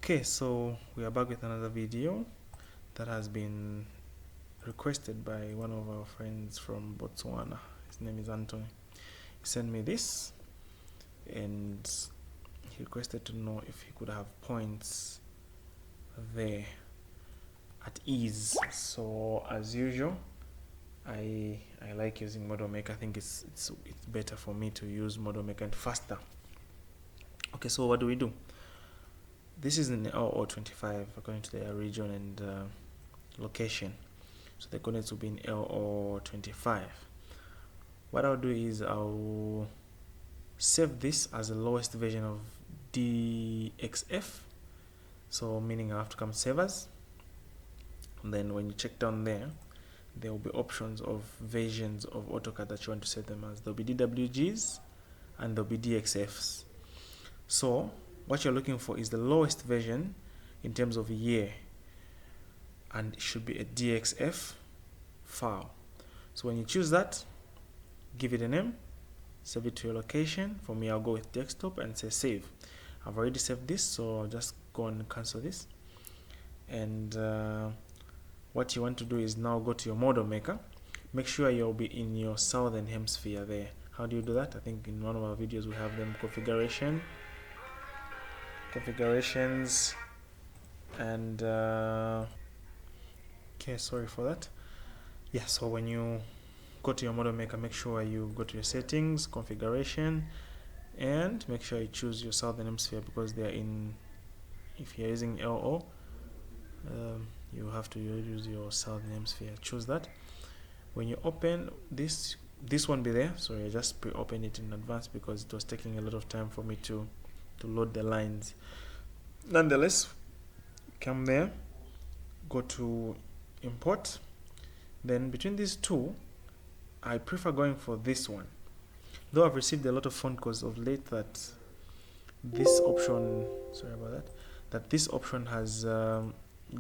Okay, so we are back with another video that has been requested by one of our friends from Botswana. His name is Anthony. He sent me this and he requested to know if he could have points there at ease. So as usual, I like using Model Maker. I think it's better for me to use Model Maker and faster. Okay, so what do? This is in the LO25 according to their region and location. So the coordinates will be in LO25. What I'll do is I'll save this as the lowest version of DXF. So meaning I have to come save as. And then when you check down there, there will be options of versions of AutoCAD that you want to set them as. There'll be DWGs and there'll be DXFs. So what you're looking for is the lowest version in terms of year, and it should be a DXF file. So when you choose that, give it a name, save it to your location. For me, I'll go with desktop and say save. I've already saved this, so I'll just go and cancel this. And what you want to do is now go to your Model Maker. Make sure you'll be in your southern hemisphere there. How do you do that? I think in one of our videos we have them configurations, and okay, sorry for that. Yeah, so when you go to your Model Maker, make sure you go to your settings, configuration, and make sure you choose your southern hemisphere, because they're in, if you're using LO, you have to use your southern hemisphere. Choose that. When you open this won't be there. Sorry, I just pre-opened it in advance because it was taking a lot of time for me to load the lines. Nonetheless, come there, go to import. Then between these two, I prefer going for this one. Though I've received a lot of phone calls of late that this option, sorry about that, that this option has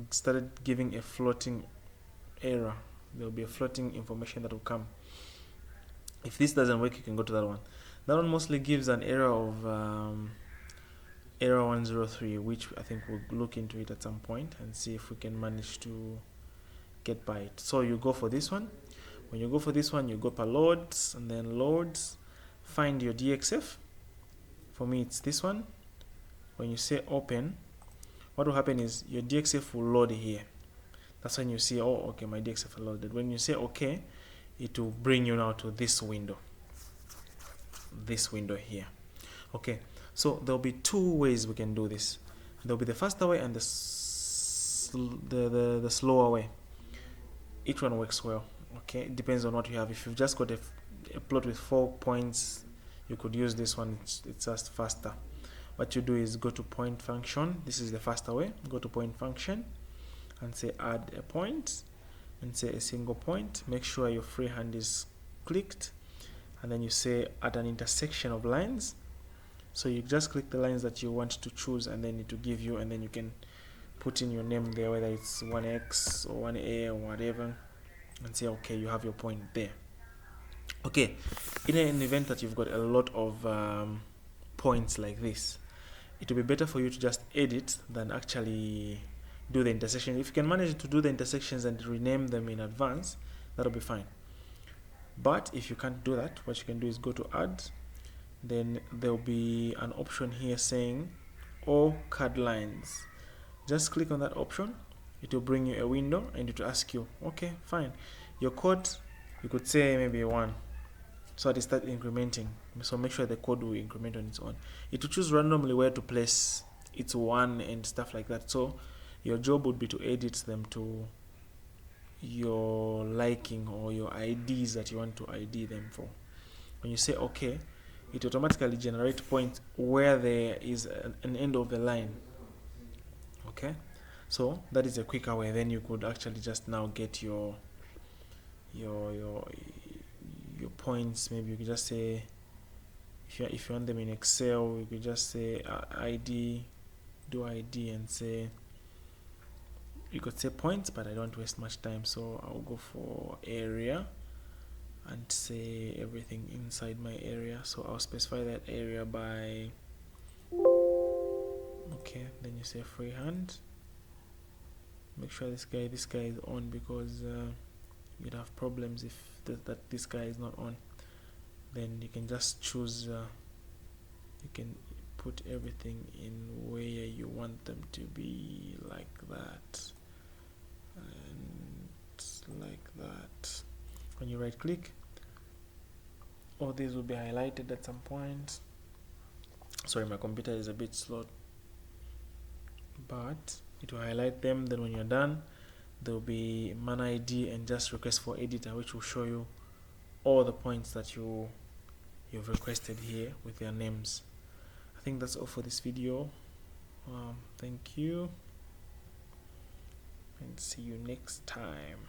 started giving a floating error. There will be a floating information that will come. If this doesn't work, you can go to that one. That one mostly gives an error of error 103, which I think we'll look into it at some point and see if we can manage to get by it. So you go for this one. When you go for this one, you go per loads, and then loads, find your DXF. For me, it's this one. When you say open, what will happen is your DXF will load here. That's when you see, oh, okay, my DXF loaded. When you say okay, it will bring you now to this window here. Okay, so there'll be two ways we can do this. There'll be the faster way and the slower way. Each one works well. Okay, it depends on what you have. If you've just got a plot with 4 points, you could use this one. It's just faster. What you do is go to point function. This is the faster way. Go to point function and say add a point, and say a single point. Make sure your freehand is clicked, and then you say at an intersection of lines. So you just click the lines that you want to choose, and then it will give you, and then you can put in your name there, whether it's 1x or 1a or whatever, and say okay, you have your point there. Okay, in an event that you've got a lot of points like this, it will be better for you to just edit than actually do the intersection. If you can manage to do the intersections and rename them in advance, that'll be fine. But if you can't do that, what you can do is go to add. Then there'll be an option here saying all CAD lines. Just click on that option. It will bring you a window and it will ask you, okay, fine, your code, you could say maybe 1, so that it starts incrementing. So make sure the code will increment on its own. It will choose randomly where to place its 1 and stuff like that. So your job would be to edit them to your liking or your IDs that you want to ID them for. When you say okay, it automatically generates points where there is an end of the line. Okay, so that is a quicker way. Then you could actually just now get your points. Maybe you could just say, if you want them in Excel, you could just say ID, do ID, and say, you could say points, but I don't waste much time, so I'll go for area and say everything inside my area. So I'll specify that area by, okay, then you you say freehand, make sure this guy is on, because you'd have problems if that this guy is not on. Then you can just choose, you can put everything in where you want them to be, like that and like that. When you right click, all these will be highlighted at some point. Sorry, my computer is a bit slow, but it will highlight them. Then when you're done, there will be man ID and just request for editor, which will show you all the points that you've requested here with their names. I think that's all for this video. Thank you, and see you next time.